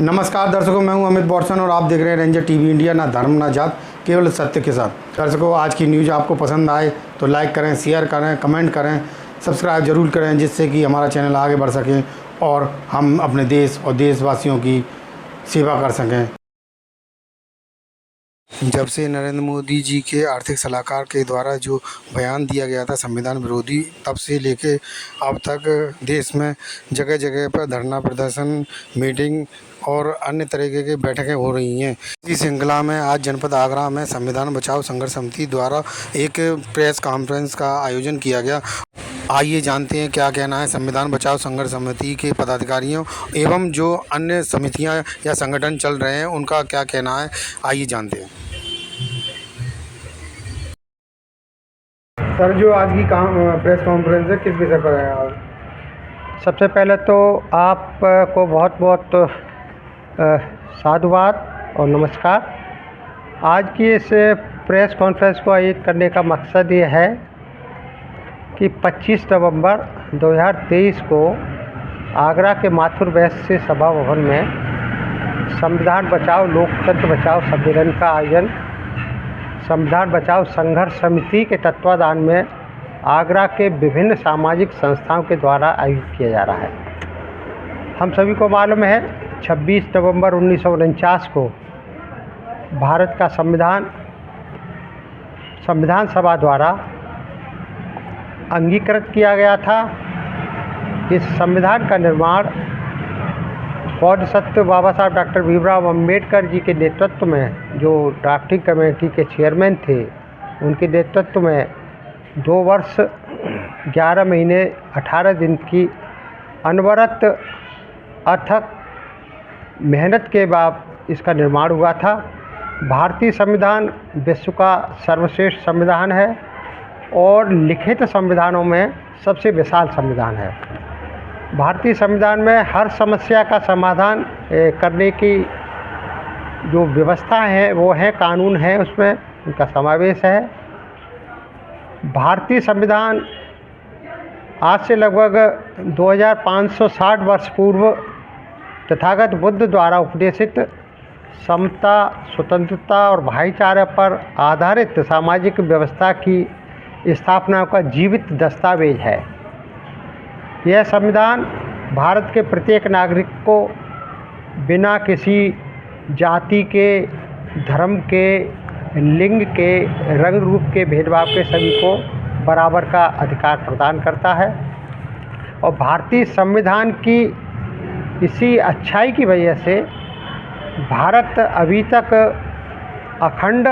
नमस्कार दर्शकों, मैं हूं अमित बॉर्सन और आप देख रहे हैं रेंजर टीवी इंडिया। ना धर्म ना जात, केवल सत्य के साथ। दर्शकों, आज की न्यूज़ आपको पसंद आए तो लाइक करें, शेयर करें, कमेंट करें, सब्सक्राइब जरूर करें, जिससे कि हमारा चैनल आगे बढ़ सके और हम अपने देश और देशवासियों की सेवा कर सकें। जब से नरेंद्र मोदी जी के आर्थिक सलाहकार के द्वारा जो बयान दिया गया था संविधान विरोधी, तब से लेके अब तक देश में जगह जगह पर धरना प्रदर्शन, मीटिंग और अन्य तरीके की बैठकें हो रही हैं। इसी श्रृंखला में आज जनपद आगरा में संविधान बचाओ संघर्ष समिति द्वारा एक प्रेस कॉन्फ्रेंस का आयोजन किया गया। आइए जानते हैं क्या कहना है संविधान बचाओ संघर्ष समिति के पदाधिकारियों एवं जो अन्य समितियां या संगठन चल रहे हैं उनका क्या कहना है। आइए जानते हैं। सर, जो आज की प्रेस कॉन्फ्रेंस है, किस विषय पर है आज? सबसे पहले तो आपको बहुत बहुत साधुवाद और नमस्कार। आज की इस प्रेस कॉन्फ्रेंस को आयोजित करने का मकसद ये है कि 25 नवंबर 2023 को आगरा के माथुर वैश्य सभा भवन में संविधान बचाओ लोकतंत्र बचाओ सम्मेलन का आयोजन संविधान बचाओ संघर्ष समिति के तत्वाधान में आगरा के विभिन्न सामाजिक संस्थाओं के द्वारा आयोजित किया जा रहा है। हम सभी को मालूम है 26 नवंबर 1949 को भारत का संविधान सभा द्वारा अंगीकृत किया गया था। इस संविधान का निर्माण बोधिसत्व बाबा साहब डॉक्टर भीमराव अम्बेडकर जी के नेतृत्व में, जो ड्राफ्टिंग कमेटी के चेयरमैन थे, उनके नेतृत्व में 2 वर्ष 11 महीने 18 दिन की अनवरत अथक मेहनत के बाद इसका निर्माण हुआ था। भारतीय संविधान विश्व का सर्वश्रेष्ठ संविधान है और लिखित संविधानों में सबसे विशाल संविधान है। भारतीय संविधान में हर समस्या का समाधान करने की जो व्यवस्था है वो है, कानून है, उसमें उनका समावेश है। भारतीय संविधान आज से लगभग 2560 वर्ष पूर्व तथागत बुद्ध द्वारा उपदेशित समता, स्वतंत्रता और भाईचारे पर आधारित सामाजिक व्यवस्था की स्थापना का जीवित दस्तावेज है। यह संविधान भारत के प्रत्येक नागरिक को बिना किसी जाति के, धर्म के, लिंग के, रंग रूप के भेदभाव के सभी को बराबर का अधिकार प्रदान करता है। और भारतीय संविधान की इसी अच्छाई की वजह से भारत अभी तक अखंड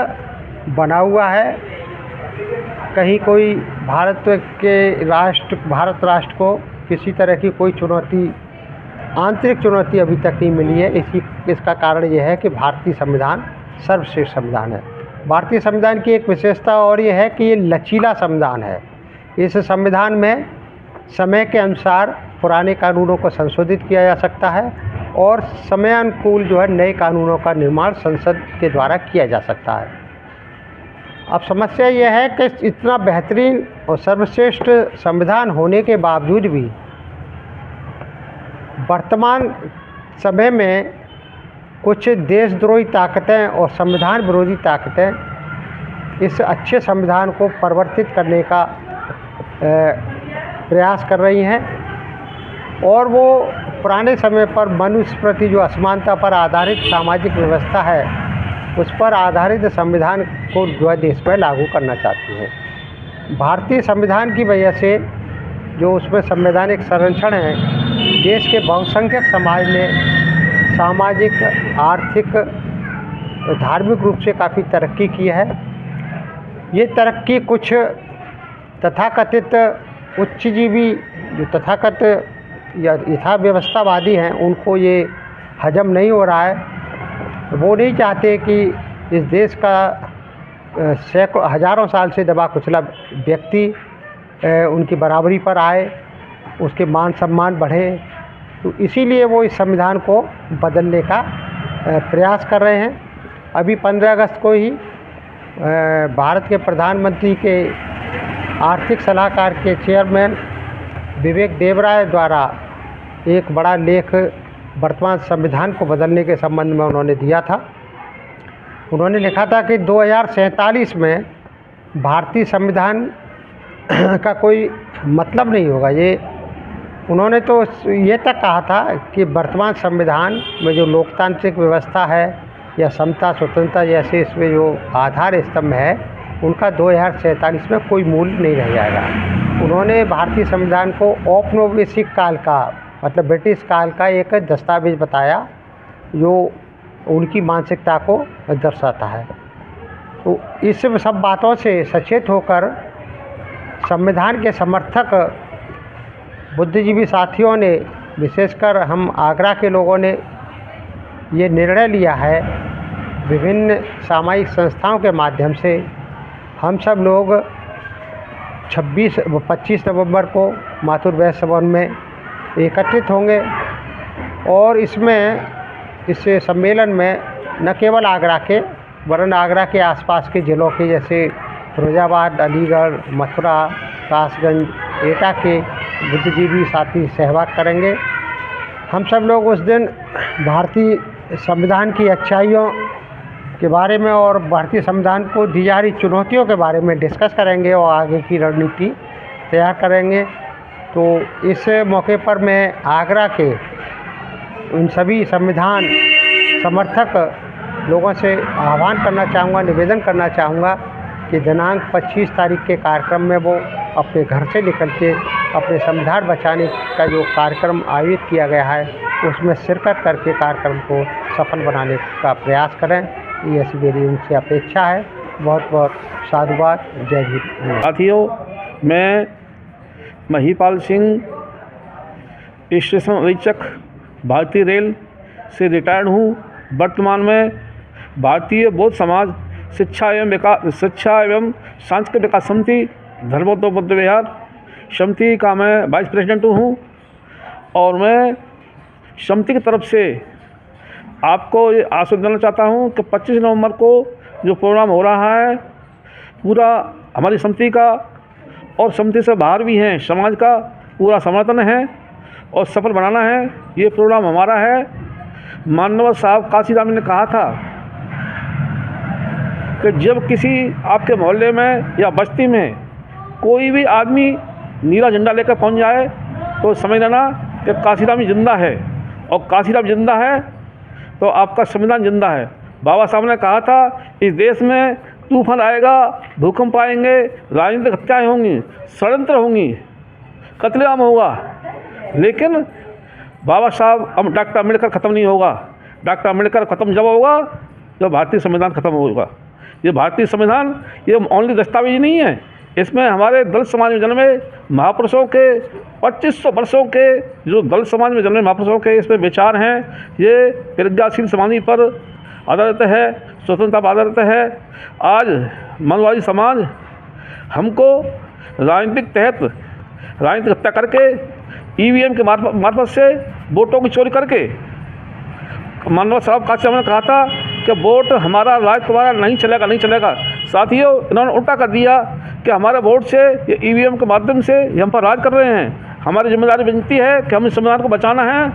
बना हुआ है। कहीं कोई भारत राष्ट्र को किसी तरह की कोई चुनौती, आंतरिक चुनौती अभी तक नहीं मिली है। इसका कारण यह है कि भारतीय संविधान सर्वश्रेष्ठ संविधान है। भारतीय संविधान की एक विशेषता और ये है कि ये लचीला संविधान है। इस संविधान में समय के अनुसार पुराने कानूनों को संशोधित किया जा सकता है और समयानुकूल जो है नए कानूनों का निर्माण संसद के द्वारा किया जा सकता है। अब समस्या यह है कि इतना बेहतरीन और सर्वश्रेष्ठ संविधान होने के बावजूद भी वर्तमान समय में कुछ देशद्रोही ताकतें और संविधान विरोधी ताकतें इस अच्छे संविधान को परिवर्तित करने का प्रयास कर रही हैं और वो पुराने समय पर मनुष्य प्रति जो असमानता पर आधारित सामाजिक व्यवस्था है उस पर आधारित संविधान को जो देश में लागू करना चाहती हैं। भारतीय संविधान की वजह से जो उसमें संवैधानिक संरक्षण है, देश के बहुसंख्यक समाज ने सामाजिक, आर्थिक, धार्मिक रूप से काफ़ी तरक्की की है। ये तरक्की कुछ तथाकथित उच्चजीवी, जो तथाकथित या यथा व्यवस्थावादी हैं, उनको ये हजम नहीं हो रहा है। वो नहीं चाहते कि इस देश का सैकड़ों हज़ारों साल से दबा कुचला व्यक्ति उनकी बराबरी पर आए, उसके मान सम्मान बढ़े। तो इसीलिए वो इस संविधान को बदलने का प्रयास कर रहे हैं। अभी 15 अगस्त को ही भारत के प्रधानमंत्री के आर्थिक सलाहकार के चेयरमैन विवेक देबराय द्वारा एक बड़ा लेख वर्तमान संविधान को बदलने के संबंध में उन्होंने दिया था। उन्होंने लिखा था कि 2047 में भारतीय संविधान का कोई मतलब नहीं होगा। ये उन्होंने तो ये तक कहा था कि वर्तमान संविधान में जो लोकतांत्रिक व्यवस्था है या समता स्वतंत्रता जैसे इसमें जो आधार स्तंभ है उनका 2047 में कोई मूल्य नहीं रह जाएगा। उन्होंने भारतीय संविधान को औपनिवेशिक काल का मतलब ब्रिटिश काल का एक दस्तावेज बताया जो उनकी मानसिकता को दर्शाता है। तो इस सब बातों से सचेत होकर संविधान के समर्थक बुद्धिजीवी साथियों ने, विशेषकर हम आगरा के लोगों ने ये निर्णय लिया है, विभिन्न सामाजिक संस्थाओं के माध्यम से हम सब लोग 25 नवंबर को माथुर वैश्य भवन में एकत्रित होंगे और इस सम्मेलन में न केवल आगरा के वरन आगरा के आसपास के ज़िलों के जैसे फिरोजाबाद, अलीगढ़, मथुरा, कासगंज, एटा के बुद्धिजीवी साथी सहभाग करेंगे। हम सब लोग उस दिन भारतीय संविधान की अच्छाइयों के बारे में और भारतीय संविधान को दी जा रही चुनौतियों के बारे में डिस्कस करेंगे और आगे की रणनीति तैयार करेंगे। तो इस मौके पर मैं आगरा के उन सभी संविधान समर्थक लोगों से आह्वान करना चाहूँगा, निवेदन करना चाहूँगा कि दिनांक 25 तारीख के कार्यक्रम में वो अपने घर से निकल के अपने संविधान बचाने का जो कार्यक्रम आयोजित किया गया है उसमें शिरकत करके कार्यक्रम को सफल बनाने का प्रयास करें। ये मेरी उनसे अपेक्षा है। बहुत बहुत साधुवाद। जय हिंद। साथियों, मैं महिपाल सिंह, स्टेशन अधीक्षक भारतीय रेल से रिटायर्ड हूँ। वर्तमान में भारतीय बौद्ध समाज शिक्षा एवं सांस्कृतिक विकास समिति धर्मोत्तम बुद्ध विहार समिति का मैं वाइस प्रेसिडेंट हूँ और मैं समिति की तरफ से आपको ये आश्वासन देना चाहता हूँ कि 25 नवंबर को जो प्रोग्राम हो रहा है पूरा हमारी समिति का और समिति से बाहर भी हैं समाज का पूरा समर्थन है और सफल बनाना है। ये प्रोग्राम हमारा है। माननीय साहब काशीराम ने कहा था कि जब किसी आपके मोहल्ले में या बस्ती में कोई भी आदमी नीला झंडा लेकर पहुंच जाए तो समझ लेना कि काशीराम जिंदा है और काशीराम जिंदा है तो आपका संविधान जिंदा है। बाबा साहब ने कहा था इस देश में तूफान आएगा, भूकंप आएंगे, राजनीतिक हत्याएँ होंगी, षड्यंत्र होंगी, कत्लेआम होगा, लेकिन बाबा साहब अब डॉक्टर अम्बेडकर ख़त्म नहीं होगा। डॉक्टर अम्बेडकर ख़त्म जब होगा जब भारतीय संविधान ख़त्म होगा। ये भारतीय संविधान ये ओनली दस्तावेज नहीं है, इसमें हमारे दलित समाज में जन्मे महापुरुषों के 2500 वर्षों के जो दलित समाज में जन्मे महापुरुषों के इसमें विचार हैं। ये प्रज्ञाशील समाधि पर आधारित है, स्वतंत्रता पर आधारित है। आज मनवादी समाज हमको राजनीतिक हत्या करके ईवीएम के मार्फत से वोटों की चोरी करके, माननीय साहब काशी ने कहा था कि वोट हमारा राज तुम्हारा नहीं चलेगा। साथियों, इन्होंने उल्टा कर दिया कि हमारे वोट से ये ईवीएम के माध्यम से ये हम पर राज कर रहे हैं। हमारी जिम्मेदारी बनती है कि हम इस संविधान को बचाना है।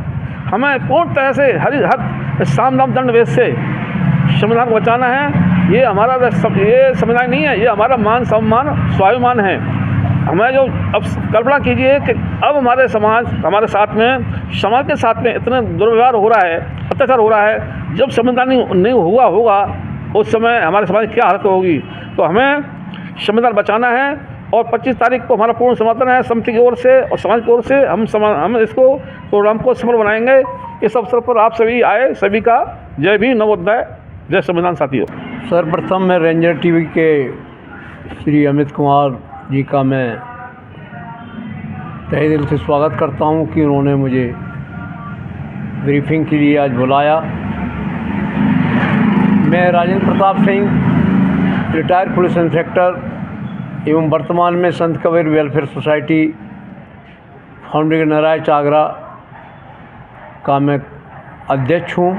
हमें पूर्ण तरह से हर साम दाम दंड भेद से संविधान को बचाना है। ये हमारा ये संविधान नहीं है, ये हमारा मान सम्मान स्वाभिमान है। हमें जो अब कल्पना कीजिए कि अब हमारे समाज के साथ में इतना दुर्व्यवहार हो रहा है, अत्याचार हो रहा है। जब संविधान नहीं हुआ होगा उस समय हमारे समाज की क्या हालत होगी। तो हमें संविधान बचाना है और 25 तारीख को हमारा पूर्ण समर्थन है समिति की ओर से और समाज की ओर से। हम इसको प्रोग्राम को सफल बनाएंगे। इस अवसर पर आप सभी आए, सभी का जय भीम, नवोदय, जय संविधान। साथियों, सर्वप्रथम मैं रेंजर टीवी के श्री अमित कुमार जी का मैं तहे दिल से स्वागत करता हूं कि उन्होंने मुझे ब्रीफिंग के लिए आज बुलाया। मैं Rajendra Pratap Singh, retired police inspector एवं वर्तमान में संत Kabir welfare society foundation Narayan Agra का मैं अध्यक्ष हूँ।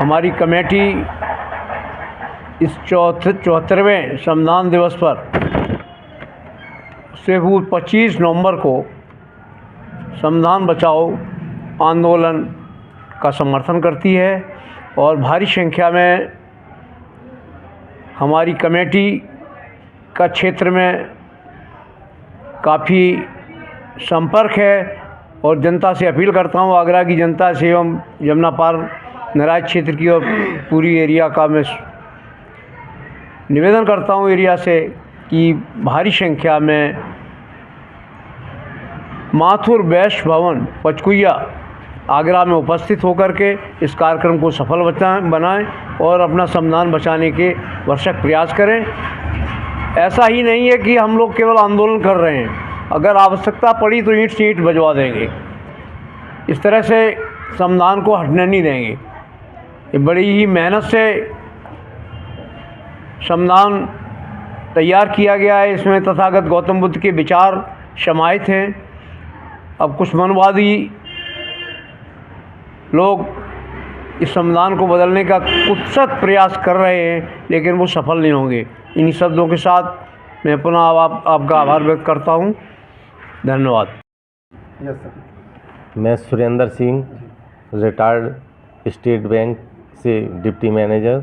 हमारी कमेटी इस 74वें संविधान दिवस पर से 25 नवंबर को संविधान बचाओ आंदोलन का समर्थन करती है और भारी संख्या में हमारी कमेटी का क्षेत्र में काफ़ी संपर्क है और जनता से अपील करता हूँ, आगरा की जनता से एवं यमुना पार नराज क्षेत्र की और पूरी एरिया का मैं निवेदन करता हूँ एरिया से कि भारी संख्या में माथुर वैश्य भवन पचकुइया आगरा में उपस्थित होकर के इस कार्यक्रम को सफल बनाएं और अपना संविधान बचाने के भरसक प्रयास करें। ऐसा ही नहीं है कि हम लोग केवल आंदोलन कर रहे हैं, अगर आवश्यकता पड़ी तो ईंट से ईंट बजवा देंगे। इस तरह से संविधान को हटने नहीं देंगे। ये बड़ी ही मेहनत से संविधान तैयार किया गया है। इसमें तथागत गौतम बुद्ध के विचार समाहित हैं। अब कुछ मनवादी लोग इस संविधान को बदलने का कुत्सित प्रयास कर रहे हैं, लेकिन वो सफल नहीं होंगे। इन्हीं शब्दों के साथ मैं पुनः आपका आभार व्यक्त करता हूँ। धन्यवाद। मैं Surendra Singh, retired state bank से डिप्टी मैनेजर,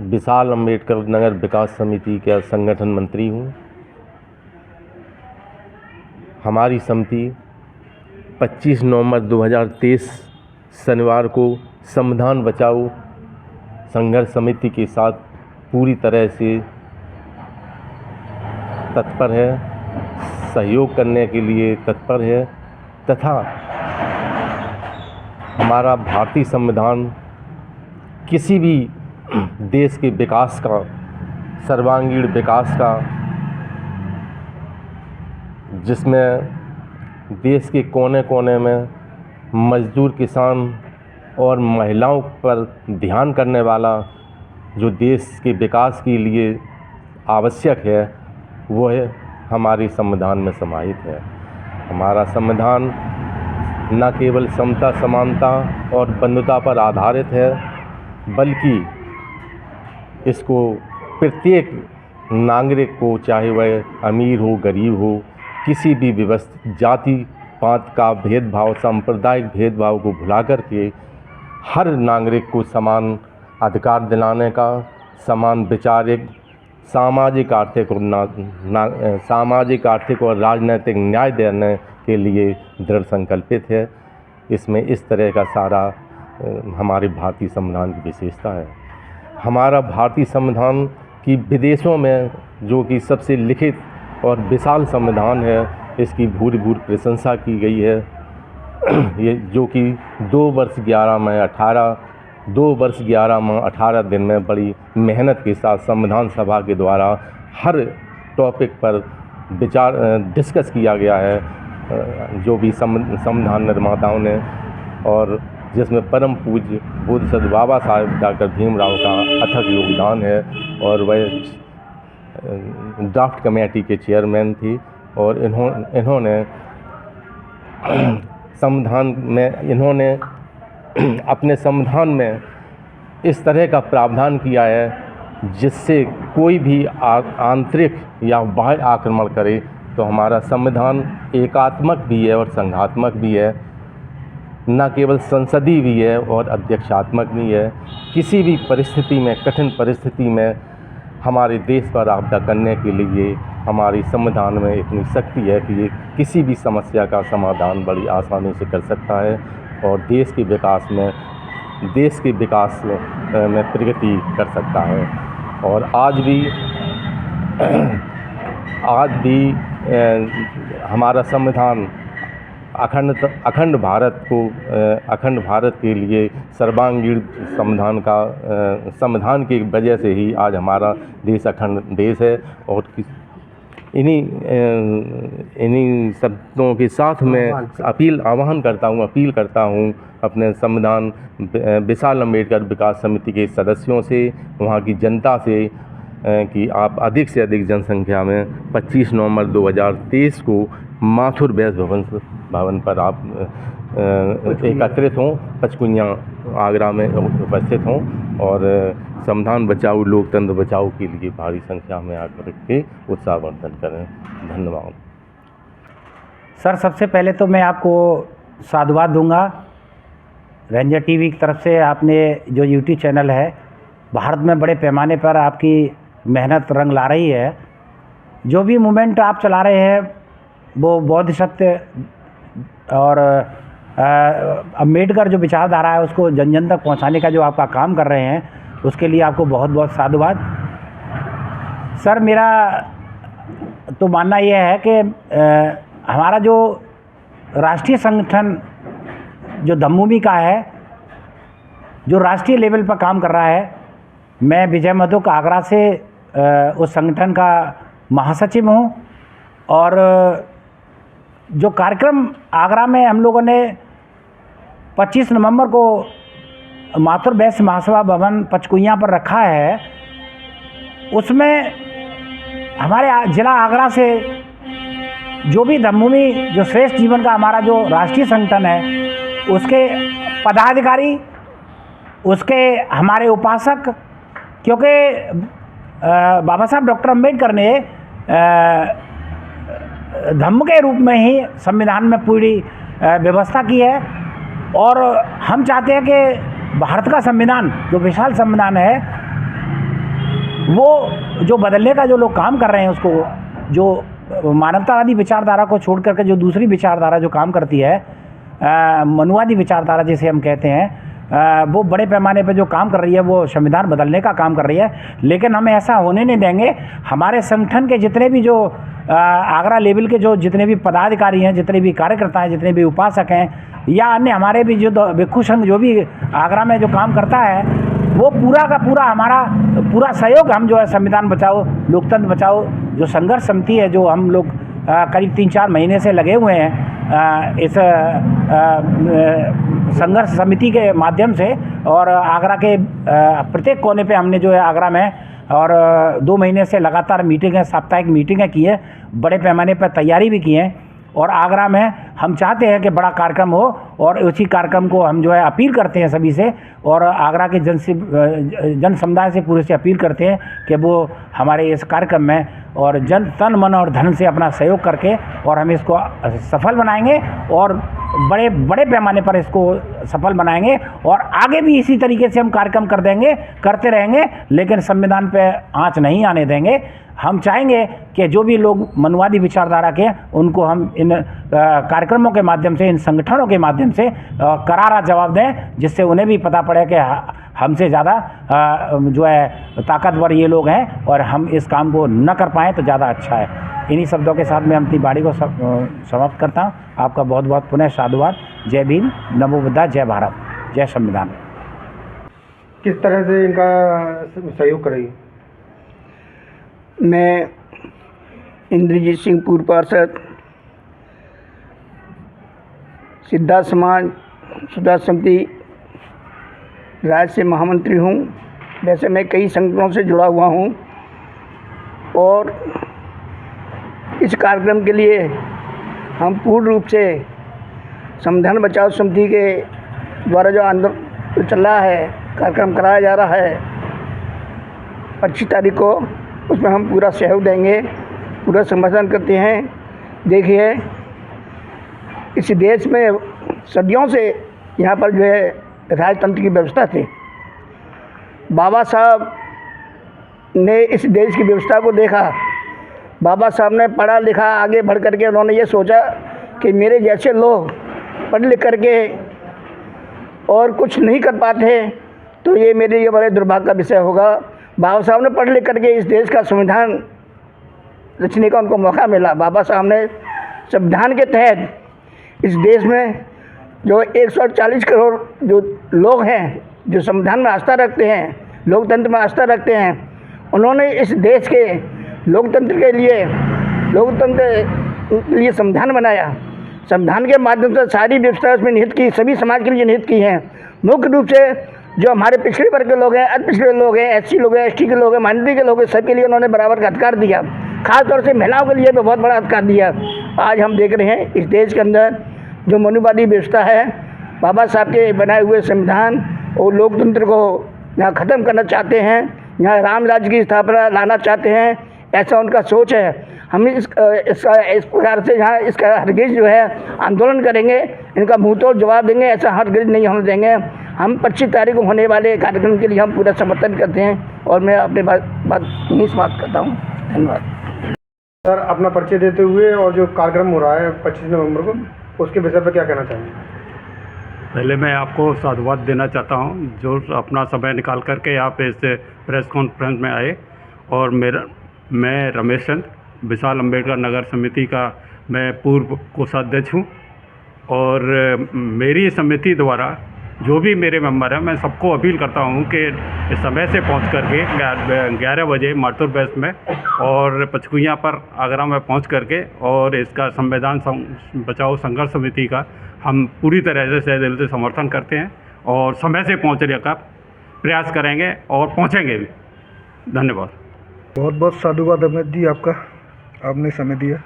विशाल अम्बेडकर नगर विकास समिति का संगठन मंत्री हूँ। हमारी समिति 25 नवंबर 2023 शनिवार को संविधान बचाओ संघर्ष समिति के साथ पूरी तरह से तत्पर है, सहयोग करने के लिए तत्पर है तथा हमारा भारतीय संविधान किसी भी देश के विकास का, सर्वांगीण विकास का, जिसमें देश के कोने कोने में मजदूर, किसान और महिलाओं पर ध्यान करने वाला जो देश के विकास के लिए आवश्यक है, वो है हमारे संविधान में समाहित है। हमारा संविधान न केवल समता, समानता और बंधुता पर आधारित है, बल्कि इसको प्रत्येक नागरिक को, चाहे वह अमीर हो, गरीब हो, किसी भी व्यवस्थित जाति पात का भेदभाव, सांप्रदायिक भेदभाव को भुला कर के हर नागरिक को समान अधिकार दिलाने का, समान वैचारिक, सामाजिक, आर्थिक और राजनीतिक न्याय देने के लिए दृढ़ संकल्पित है। इसमें इस तरह का सारा हमारे भारतीय संविधान की विशेषता है। हमारा भारतीय संविधान की विदेशों में जो कि सबसे लिखित और विशाल संविधान है, इसकी भूरि प्रशंसा की गई है। ये जो कि 2 वर्ष 11 माह 18 दिन में बड़ी मेहनत के साथ संविधान सभा के द्वारा हर टॉपिक पर विचार डिस्कस किया गया है, जो भी संविधान निर्माताओं ने, और जिसमें परम पूज्य बुद्ध सद बाबा साहेब डॉक्टर भीमराव का अथक योगदान है और वह ड्राफ्ट कमेटी के चेयरमैन थी। और इन्होंने संविधान में अपने संविधान में इस तरह का प्रावधान किया है जिससे कोई भी आंतरिक या बाह्य आक्रमण करे तो हमारा संविधान एकात्मक भी है और संघात्मक भी है, न केवल संसदीय भी है और अध्यक्षात्मक भी है। किसी भी परिस्थिति में, कठिन परिस्थिति में हमारे देश पर आपदा करने के लिए हमारी संविधान में इतनी शक्ति है कि ये किसी भी समस्या का समाधान बड़ी आसानी से कर सकता है और देश के विकास में प्रगति कर सकता है। और आज भी हमारा संविधान अखंड भारत के लिए सर्वांगीण संविधान की वजह से ही आज हमारा देश अखंड देश है। और इन्हीं शब्दों के साथ मैं अपील करता हूँ अपने संविधान विशाल अम्बेडकर विकास समिति के सदस्यों से, वहाँ की जनता से, कि आप अधिक से अधिक जनसंख्या में 25 नवंबर 2023 को माथुर वैश्य भवन पर आप एकत्रित हों, पचकुइया आगरा में उपस्थित हों और संविधान बचाओ, लोकतंत्र बचाओ के लिए भारी संख्या में आकर के उत्साहवर्धन करें। धन्यवाद। सर, सबसे पहले तो मैं आपको साधुवाद दूंगा। रेंजर टीवी की तरफ से आपने जो यूट्यूब चैनल है, भारत में बड़े पैमाने पर आपकी मेहनत रंग ला रही है। जो भी मूवमेंट आप चला रहे हैं वो बौद्ध सत्य और अम्बेडकर जो विचारधारा है उसको जन जन तक पहुंचाने का जो आपका काम कर रहे हैं, उसके लिए आपको बहुत बहुत साधुवाद। सर, मेरा तो मानना यह है कि हमारा जो राष्ट्रीय संगठन जो धम्मभूमि का है, जो राष्ट्रीय लेवल पर काम कर रहा है, मैं विजय मधुक आगरा से उस संगठन का महासचिव हूँ। और जो कार्यक्रम आगरा में हम लोगों ने 25 नवंबर को माथुर वैश्य महासभा भवन पचकुइयाँ पर रखा है, उसमें हमारे जिला आगरा से जो भी धम्मभूमि जो श्रेष्ठ जीवन का हमारा जो राष्ट्रीय संगठन है, उसके पदाधिकारी, उसके हमारे उपासक, क्योंकि बाबा साहब डॉक्टर अम्बेडकर ने धम्म के रूप में ही संविधान में पूरी व्यवस्था की है। और हम चाहते हैं कि भारत का संविधान जो विशाल संविधान है, वो जो बदलने का जो लोग काम कर रहे हैं, उसको जो मानवतावादी विचारधारा को छोड़ करके जो दूसरी विचारधारा जो काम करती है, मनुवादी विचारधारा जिसे हम कहते हैं, वो बड़े पैमाने पे जो काम कर रही है, वो संविधान बदलने का काम कर रही है। लेकिन हम ऐसा होने नहीं देंगे। हमारे संगठन के जितने भी जो आगरा लेवल के जो जितने भी पदाधिकारी हैं, जितने भी कार्यकर्ता हैं, जितने भी उपासक हैं, या अन्य हमारे भी जो भिक्षु संघ जो भी आगरा में जो काम करता है, वो पूरा का पूरा हमारा पूरा सहयोग हम जो है संविधान बचाओ लोकतंत्र बचाओ जो संघर्ष समिति है, जो हम लोग करीब 3-4 महीने से लगे हुए हैं इस संघर्ष समिति के माध्यम से। और आगरा के प्रत्येक कोने पे हमने जो है आगरा में और 2 महीने से लगातार मीटिंगें, साप्ताहिक मीटिंगें की है, बड़े पैमाने पर तैयारी भी की है। और आगरा में हम चाहते हैं कि बड़ा कार्यक्रम हो, और उसी कार्यक्रम को हम जो है अपील करते हैं सभी से, और आगरा के जन समुदाय से पूरे से अपील करते हैं कि वो हमारे इस कार्यक्रम में और तन मन और धन से अपना सहयोग करके और हम इसको सफल बनाएंगे, और बड़े पैमाने पर इसको सफल बनाएंगे। और आगे भी इसी तरीके से हम कार्यक्रम करते रहेंगे, लेकिन संविधान पे आंच नहीं आने देंगे। हम चाहेंगे कि जो भी लोग मनुवादी विचारधारा के, उनको हम इन कार्यक्रमों के माध्यम से, इन संगठनों के माध्यम से करारा जवाब दें, जिससे उन्हें भी पता पड़े कि हमसे ज़्यादा जो है ताकतवर ये लोग हैं, और हम इस काम को न कर पाएँ तो ज़्यादा अच्छा है। इन्हीं शब्दों के साथ मैं अपनी वाणी को समाप्त करता हूँ। आपका बहुत बहुत पुनः साधुवाद। जय भीम, नमो बुद्धा, जय भारत, जय संविधान। किस तरह से इनका सहयोग करेगी? मैं इंद्रजीत सिंह, पूर्व पार्षद, सिद्धार्थ समाज सुधार समिति राज्य से महामंत्री हूँ। वैसे मैं कई संगठनों से जुड़ा हुआ हूँ, और इस कार्यक्रम के लिए हम पूर्ण रूप से संविधान बचाओ समिति के द्वारा जो आंदोलन चल रहा है, कार्यक्रम कराया जा रहा है 25 तारीख को, उसमें हम पूरा सहयोग देंगे, पूरा समर्थन करते हैं। देखिए, इस देश में सदियों से यहाँ पर जो है राजतंत्र की व्यवस्था थी। बाबा साहब ने इस देश की व्यवस्था को देखा। बाबा साहब ने पढ़ा लिखा, आगे बढ़ करके उन्होंने ये सोचा कि मेरे जैसे लोग पढ़ लिख करके और कुछ नहीं कर पाते, तो ये मेरे लिए बड़े दुर्भाग्य का विषय होगा। बाबा साहब ने पढ़ लिख करके इस देश का संविधान रचने का उनको मौका मिला। बाबा साहब ने संविधान के तहत इस देश में जो 140 करोड़ जो लोग हैं, जो संविधान में आस्था रखते हैं, लोकतंत्र में आस्था रखते हैं, उन्होंने इस देश के लोकतंत्र के लिए संविधान बनाया। संविधान के माध्यम से सारी व्यवस्था उसमें निहित की, सभी समाज के लिए निहित की हैं। मुख्य रूप से जो हमारे पिछड़े वर्ग के लोग हैं, अति पिछड़े लोग हैं, SC लोग हैं, ST के लोग हैं, माइनॉरिटी के लोग हैं, सबके लिए उन्होंने बराबर का अधिकार दिया। खासतौर से महिलाओं के लिए भी बहुत बड़ा अधिकार दिया। आज हम देख रहे हैं इस देश के अंदर जो मनुवादी व्यवस्था है, बाबा साहब के बनाए हुए संविधान और लोकतंत्र को यहाँ ख़त्म करना चाहते हैं, यहाँ राम राज्य की स्थापना लाना चाहते हैं। ऐसा उनका सोच है। हम इस प्रकार से यहाँ इसका हरगिज़ जो है आंदोलन करेंगे, इनका मुँह तोड़ जवाब देंगे, ऐसा हरगिज़ नहीं होने देंगे। हम 25 तारीख को होने वाले कार्यक्रम के लिए हम पूरा समर्थन करते हैं और मैं अपनी बात यहीं समाप्त करता हूँ। धन्यवाद। सर, अपना परिचय देते हुए और जो कार्यक्रम हो रहा है 25 नवंबर को, उसके विषय पर क्या कहना चाहेंगे? पहले मैं आपको साधुवाद देना चाहता हूं जो अपना समय निकाल करके यहाँ पे इस प्रेस कॉन्फ्रेंस में आए। और मैं रमेश चंद, विशाल अम्बेडकर नगर समिति का मैं पूर्व कोषाध्यक्ष हूँ। और मेरी समिति द्वारा जो भी मेरे मेंबर हैं, मैं सबको अपील करता हूँ कि समय से पहुँच करके 11 बजे माथुर बेस में और पचकुइयाँ पर आगरा में पहुँच करके और इसका संविधान बचाओ संघर्ष समिति का हम पूरी तरह से दिल से समर्थन करते हैं और समय से पहुँचने का प्रयास करेंगे और पहुँचेंगे भी। धन्यवाद। बहुत बहुत साधुवाद अमित जी, आपने समय दिया।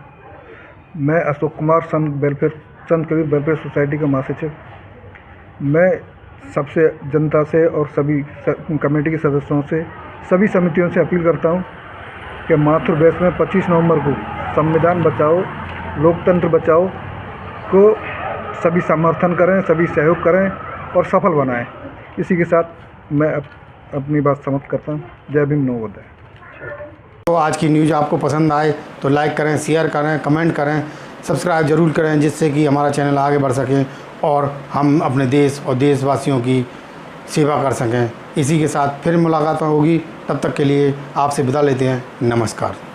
मैं अशोक कुमार, संत कबीर वेलफेयर सोसाइटी का महासचिव। मैं सबसे जनता से और सभी कमेटी के सदस्यों से, सभी समितियों से अपील करता हूं कि माथुर बेस में 25 नवंबर को संविधान बचाओ लोकतंत्र बचाओ को सभी समर्थन करें, सभी सहयोग करें और सफल बनाएं। इसी के साथ मैं अपनी बात समाप्त करता हूं। जय भीम, नमोबुद्धाय। तो आज की न्यूज़ आपको पसंद आए तो लाइक करें, शेयर करें, कमेंट करें, सब्सक्राइब ज़रूर करें, जिससे कि हमारा चैनल आगे बढ़ सके और हम अपने देश और देशवासियों की सेवा कर सकें। इसी के साथ फिर मुलाकात होगी, तब तक के लिए आपसे विदा लेते हैं। नमस्कार।